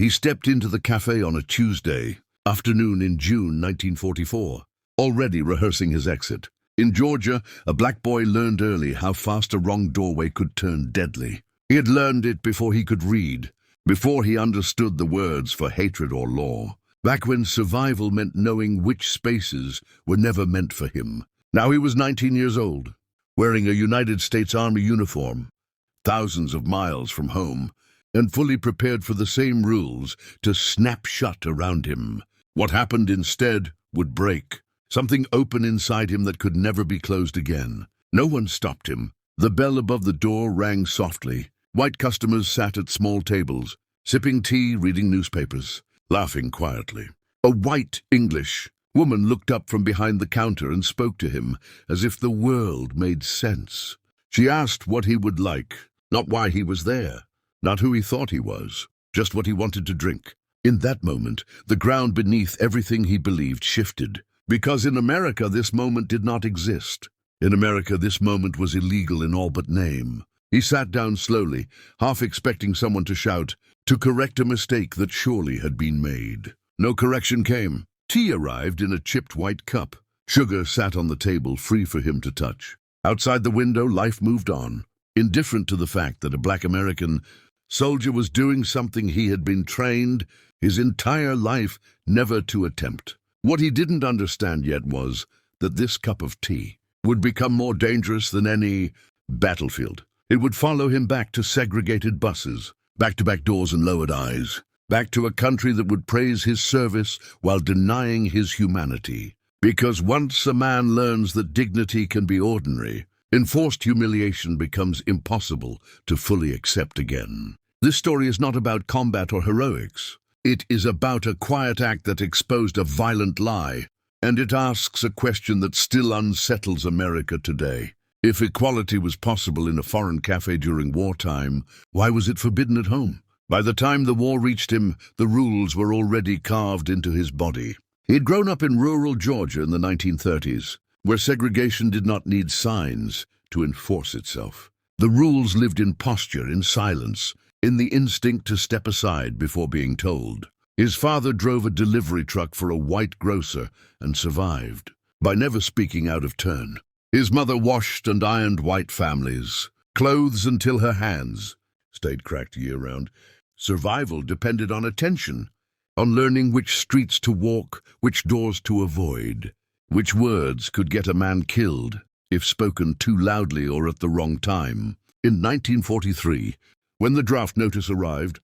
He stepped into the cafe on a Tuesday afternoon in June 1944, already rehearsing his exit. In Georgia, a black boy learned early how fast a wrong doorway could turn deadly. He had learned it before he could read, before he understood the words for hatred or law, back when survival meant knowing which spaces were never meant for him. Now he was 19 years old, wearing a United States Army uniform, thousands of miles from home, and fully prepared for the same rules to snap shut around him. What happened instead would break, something open inside him that could never be closed again. No one stopped him. The bell above the door rang softly. White customers sat at small tables, sipping tea, reading newspapers, laughing quietly. A white English woman looked up from behind the counter and spoke to him as if the world made sense. She asked what he would like, not why he was there, not who he thought he was, just what he wanted to drink. In that moment, the ground beneath everything he believed shifted. Because in America, this moment did not exist. In America, this moment was illegal in all but name. He sat down slowly, half expecting someone to shout, to correct a mistake that surely had been made. No correction came. Tea arrived in a chipped white cup. Sugar sat on the table, free for him to touch. Outside the window, life moved on, indifferent to the fact that a black American soldier was doing something he had been trained his entire life never to attempt. What he didn't understand yet was that this cup of tea would become more dangerous than any battlefield. It would follow him back to segregated buses, back to back doors and lowered eyes, back to a country that would praise his service while denying his humanity. Because once a man learns that dignity can be ordinary, enforced humiliation becomes impossible to fully accept again. This story is not about combat or heroics. It is about a quiet act that exposed a violent lie, and it asks a question that still unsettles America today. If equality was possible in a foreign cafe during wartime, why was it forbidden at home? By the time the war reached him, the rules were already carved into his body. He had grown up in rural Georgia in the 1930s, where segregation did not need signs to enforce itself. The rules lived in posture, in silence, in the instinct to step aside before being told. His father drove a delivery truck for a white grocer and survived by never speaking out of turn. His mother washed and ironed white families' clothes until her hands stayed cracked year-round. Survival depended on attention, on learning which streets to walk, which doors to avoid, which words could get a man killed if spoken too loudly or at the wrong time. In 1943, when the draft notice arrived,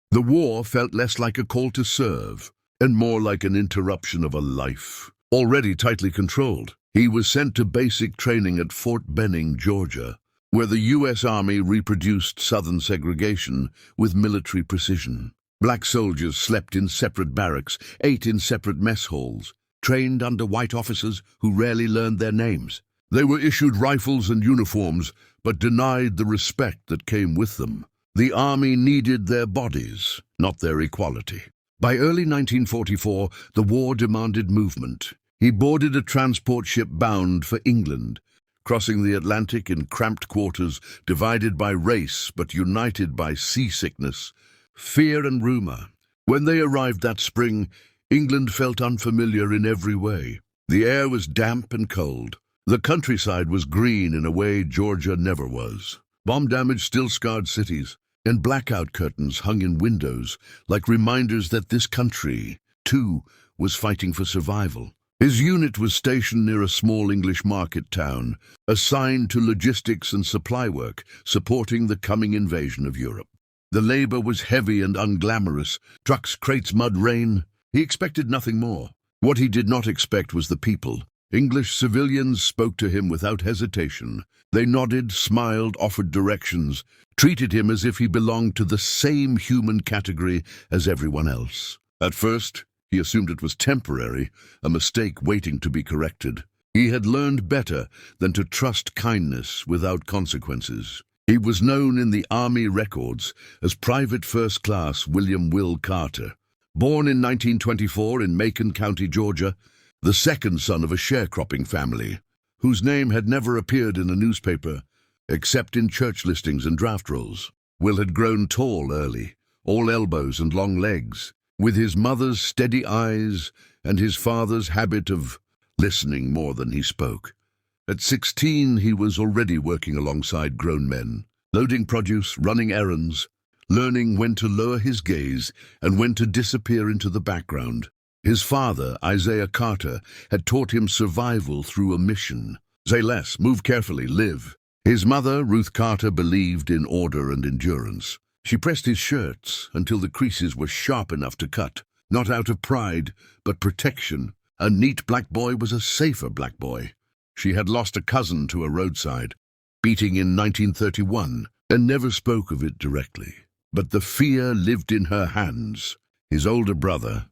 the war felt less like a call to serve and more like an interruption of a life, already tightly controlled. He was sent to basic training at Fort Benning, Georgia, where the U.S. Army reproduced Southern segregation with military precision. Black soldiers slept in separate barracks, ate in separate mess halls, trained under white officers who rarely learned their names. They were issued rifles and uniforms, but denied the respect that came with them. The Army needed their bodies, not their equality. By early 1944, the war demanded movement. He boarded a transport ship bound for England, crossing the Atlantic in cramped quarters, divided by race but united by seasickness, fear and rumor. When they arrived that spring, England felt unfamiliar in every way. The air was damp and cold. The countryside was green in a way Georgia never was. Bomb damage still scarred cities, and blackout curtains hung in windows like reminders that this country, too, was fighting for survival. His unit was stationed near a small English market town, assigned to logistics and supply work, supporting the coming invasion of Europe. The labor was heavy and unglamorous. Trucks, crates, mud, rain. He expected nothing more. What he did not expect was the people. English civilians spoke to him without hesitation. They nodded, smiled, offered directions, treated him as if he belonged to the same human category as everyone else. At first, he assumed it was temporary, a mistake waiting to be corrected. He had learned better than to trust kindness without consequences. He was known in the Army records as Private First Class William Will Carter. Born in 1924 in Macon County, Georgia, the second son of a sharecropping family, whose name had never appeared in a newspaper except in church listings and draft rolls. Will had grown tall early, all elbows and long legs, with his mother's steady eyes and his father's habit of listening more than he spoke. At 16, he was already working alongside grown men, loading produce, running errands, learning when to lower his gaze and when to disappear into the background. His father, Isaiah Carter, had taught him survival through a mission. Say less, move carefully, live. His mother, Ruth Carter, believed in order and endurance. She pressed his shirts until the creases were sharp enough to cut, not out of pride, but protection. A neat black boy was a safer black boy. She had lost a cousin to a roadside beating in 1931 and never spoke of it directly. But the fear lived in her hands. His older brother,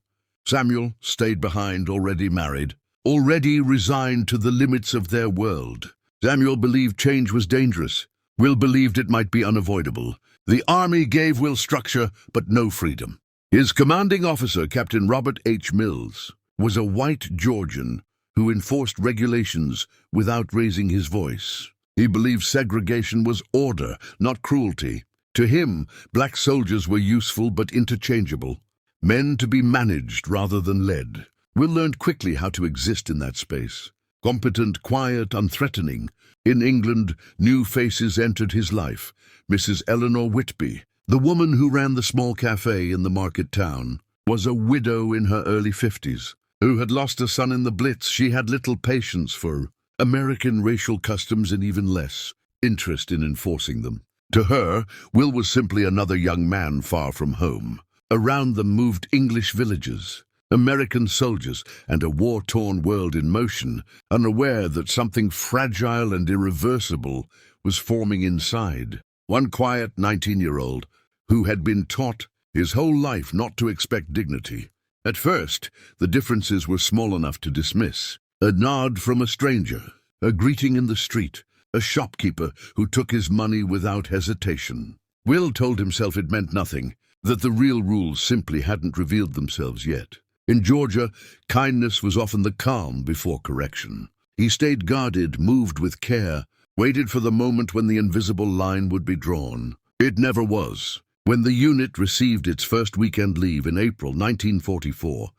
Samuel, stayed behind, already married, already resigned to the limits of their world. Samuel believed change was dangerous. Will believed it might be unavoidable. The army gave Will structure, but no freedom. His commanding officer, Captain Robert H. Mills, was a white Georgian who enforced regulations without raising his voice. He believed segregation was order, not cruelty. To him, black soldiers were useful but interchangeable, men to be managed rather than led. Will learned quickly how to exist in that space. Competent, quiet, unthreatening. In England, new faces entered his life. Mrs. Eleanor Whitby, the woman who ran the small café in the market town, was a widow in her early 50s. Who had lost a son in the Blitz. She had little patience for American racial customs and even less interest in enforcing them. To her, Will was simply another young man far from home. Around them moved English villages, American soldiers, and a war-torn world in motion, unaware that something fragile and irreversible was forming inside. One quiet 19-year-old who had been taught his whole life not to expect dignity. At first, the differences were small enough to dismiss. A nod from a stranger, a greeting in the street, a shopkeeper who took his money without hesitation. Will told himself it meant nothing, that the real rules simply hadn't revealed themselves yet. In Georgia, kindness was often the calm before correction. He stayed guarded, moved with care, waited for the moment when the invisible line would be drawn. It never was. When the unit received its first weekend leave in April 1944,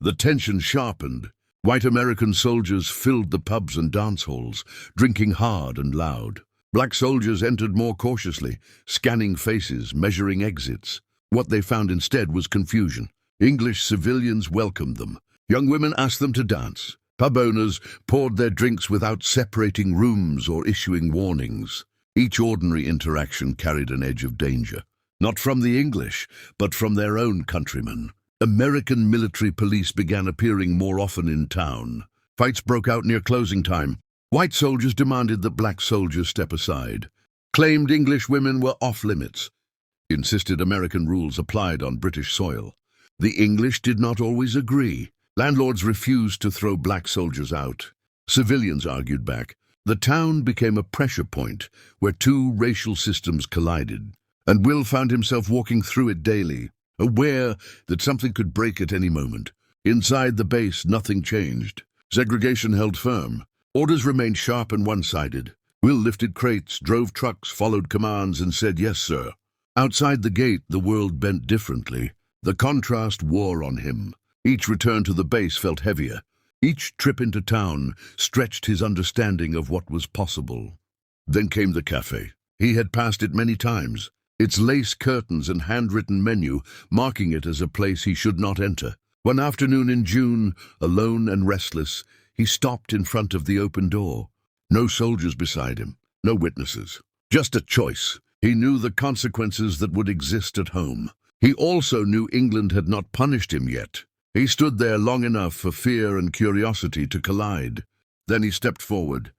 the tension sharpened. White American soldiers filled the pubs and dance halls, drinking hard and loud. Black soldiers entered more cautiously, scanning faces, measuring exits. What they found instead was confusion. English civilians welcomed them. Young women asked them to dance. Pub owners poured their drinks without separating rooms or issuing warnings. Each ordinary interaction carried an edge of danger. Not from the English, but from their own countrymen. American military police began appearing more often in town. Fights broke out near closing time. White soldiers demanded that black soldiers step aside. Claimed English women were off-limits. Insisted American rules applied on British soil. The English did not always agree. Landlords refused to throw black soldiers out. Civilians argued back. The town became a pressure point where two racial systems collided. And Will found himself walking through it daily, aware that something could break at any moment. Inside the base, nothing changed. Segregation held firm. Orders remained sharp and one-sided. Will lifted crates, drove trucks, followed commands, and said, "Yes, sir." Outside the gate, the world bent differently. The contrast wore on him. Each return to the base felt heavier. Each trip into town stretched his understanding of what was possible. Then came the café. He had passed it many times. Its lace curtains and handwritten menu marking it as a place he should not enter. One afternoon in June, alone and restless, he stopped in front of the open door. No soldiers beside him, no witnesses. Just a choice. He knew the consequences that would exist at home. He also knew England had not punished him yet. He stood there long enough for fear and curiosity to collide. Then he stepped forward,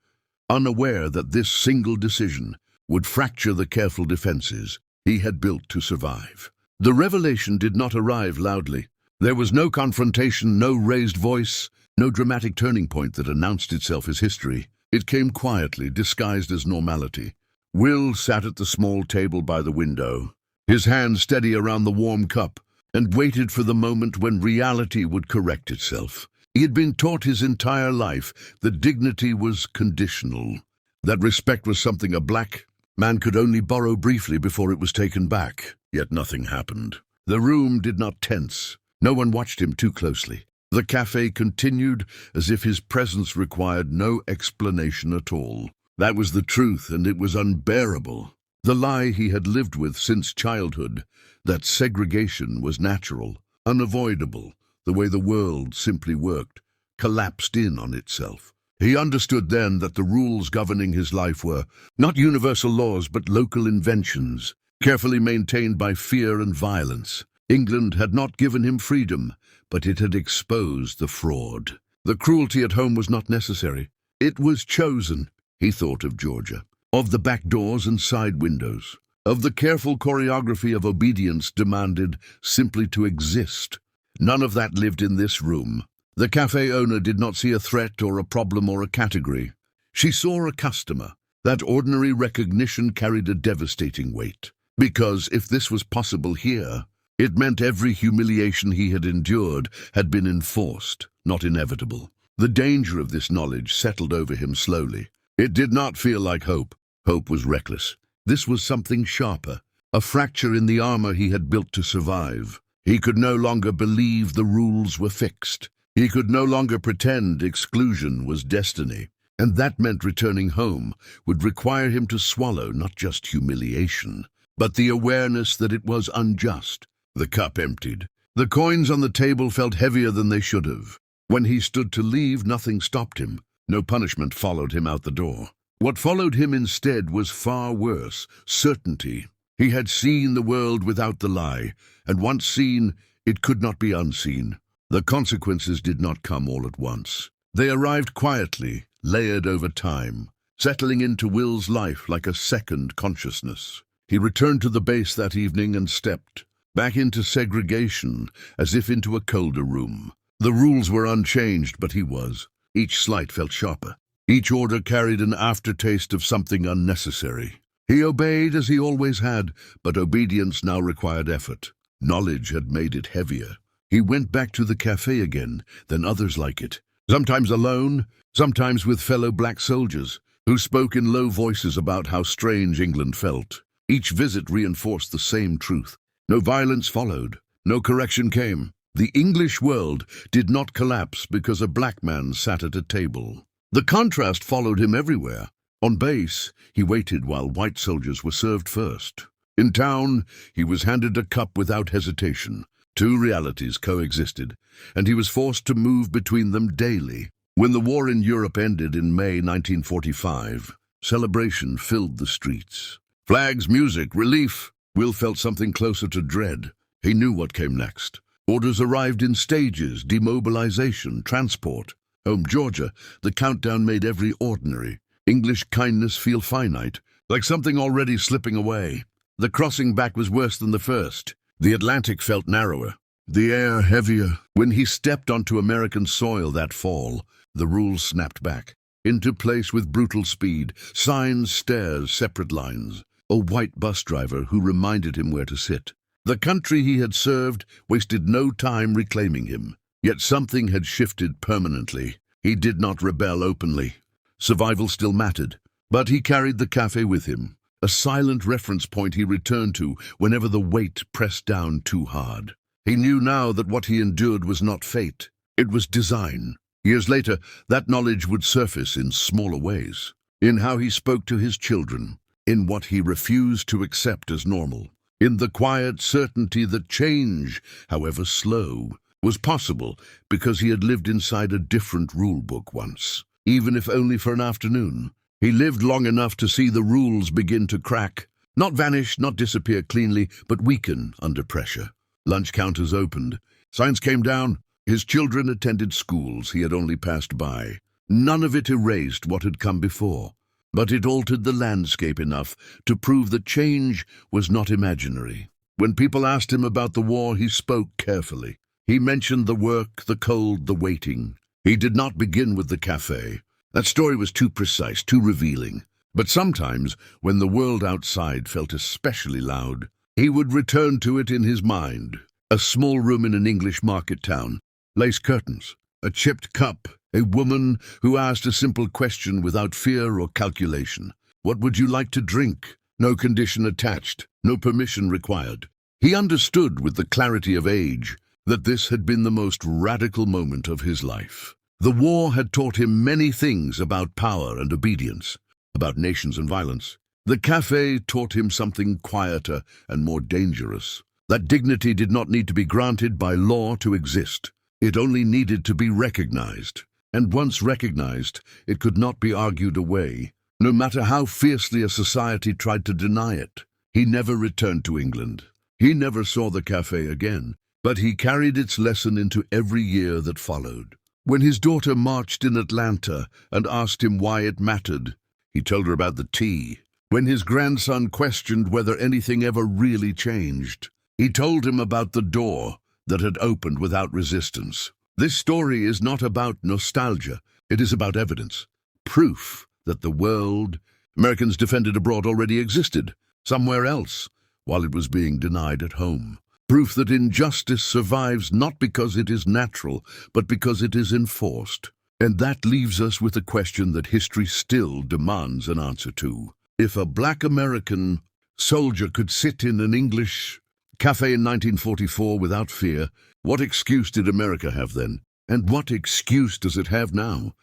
unaware that this single decision would fracture the careful defenses he had built to survive. The revelation did not arrive loudly. There was no confrontation, no raised voice, no dramatic turning point that announced itself as history. It came quietly, disguised as normality. Will sat at the small table by the window, his hand steady around the warm cup, and waited for the moment when reality would correct itself. He had been taught his entire life that dignity was conditional, that respect was something a black man could only borrow briefly before it was taken back. Yet nothing happened. The room did not tense. No one watched him too closely. The cafe continued as if his presence required no explanation at all. That was the truth, and it was unbearable. The lie he had lived with since childhood, that segregation was natural, unavoidable, the way the world simply worked, collapsed in on itself. He understood then that the rules governing his life were not universal laws but local inventions, carefully maintained by fear and violence. England had not given him freedom, but it had exposed the fraud. The cruelty at home was not necessary. It was chosen. He thought of Georgia, of the back doors and side windows, of the careful choreography of obedience demanded simply to exist. None of that lived in this room. The cafe owner did not see a threat or a problem or a category. She saw a customer. That ordinary recognition carried a devastating weight. Because if this was possible here, it meant every humiliation he had endured had been enforced, not inevitable. The danger of this knowledge settled over him slowly. It did not feel like hope. Hope was reckless. This was something sharper, a fracture in the armor he had built to survive. He could no longer believe the rules were fixed. He could no longer pretend exclusion was destiny. And that meant returning home would require him to swallow not just humiliation, but the awareness that it was unjust. The cup emptied. The coins on the table felt heavier than they should have. When he stood to leave, nothing stopped him. No punishment followed him out the door. What followed him instead was far worse, certainty. He had seen the world without the lie, and once seen, it could not be unseen. The consequences did not come all at once. They arrived quietly, layered over time, settling into Will's life like a second consciousness. He returned to the base that evening and stepped back into segregation, as if into a colder room. The rules were unchanged, but he was. Each slight felt sharper. Each order carried an aftertaste of something unnecessary. He obeyed as he always had, but obedience now required effort. Knowledge had made it heavier. He went back to the cafe again, then others like it. Sometimes alone, sometimes with fellow black soldiers, who spoke in low voices about how strange England felt. Each visit reinforced the same truth. No violence followed. No correction came. The English world did not collapse because a black man sat at a table. The contrast followed him everywhere. On base, he waited while white soldiers were served first. In town, he was handed a cup without hesitation. Two realities coexisted, and he was forced to move between them daily. When the war in Europe ended in May 1945, celebration filled the streets. Flags, music, relief. Will felt something closer to dread. He knew what came next. Orders arrived in stages, demobilization, transport. Home, Georgia, the countdown made every ordinary English kindness feel finite, like something already slipping away. The crossing back was worse than the first. The Atlantic felt narrower, the air heavier. When he stepped onto American soil that fall, the rules snapped back into place with brutal speed. Signs, stairs, separate lines. A white bus driver who reminded him where to sit. The country he had served wasted no time reclaiming him. Yet something had shifted permanently. He did not rebel openly. Survival still mattered, but he carried the cafe with him, a silent reference point he returned to whenever the weight pressed down too hard. He knew now that what he endured was not fate. It was design. Years later, that knowledge would surface in smaller ways, in how he spoke to his children, in what he refused to accept as normal, in the quiet certainty that change, however slow, was possible because he had lived inside a different rule book once, even if only for an afternoon. He lived long enough to see the rules begin to crack, not vanish, not disappear cleanly, but weaken under pressure. Lunch counters opened. Signs came down. His children attended schools he had only passed by. None of it erased what had come before, but it altered the landscape enough to prove that change was not imaginary. When people asked him about the war, he spoke carefully. He mentioned the work, the cold, the waiting. He did not begin with the cafe. That story was too precise, too revealing. But sometimes, when the world outside felt especially loud, he would return to it in his mind. A small room in an English market town, lace curtains, a chipped cup, a woman who asked a simple question without fear or calculation. What would you like to drink? No condition attached, no permission required. He understood with the clarity of age that this had been the most radical moment of his life. The war had taught him many things about power and obedience, about nations and violence. The café taught him something quieter and more dangerous. That dignity did not need to be granted by law to exist. It only needed to be recognized. And once recognized, it could not be argued away, no matter how fiercely a society tried to deny it. He never returned to England. He never saw the café again, but he carried its lesson into every year that followed. When his daughter marched in Atlanta and asked him why it mattered, he told her about the tea. When his grandson questioned whether anything ever really changed, he told him about the door that had opened without resistance. This story is not about nostalgia. It is about evidence, proof that the world Americans defended abroad already existed, somewhere else, while it was being denied at home. Proof that injustice survives not because it is natural, but because it is enforced. And that leaves us with a question that history still demands an answer to. If a black American soldier could sit in an English café in 1944 without fear, what excuse did America have then? And what excuse does it have now?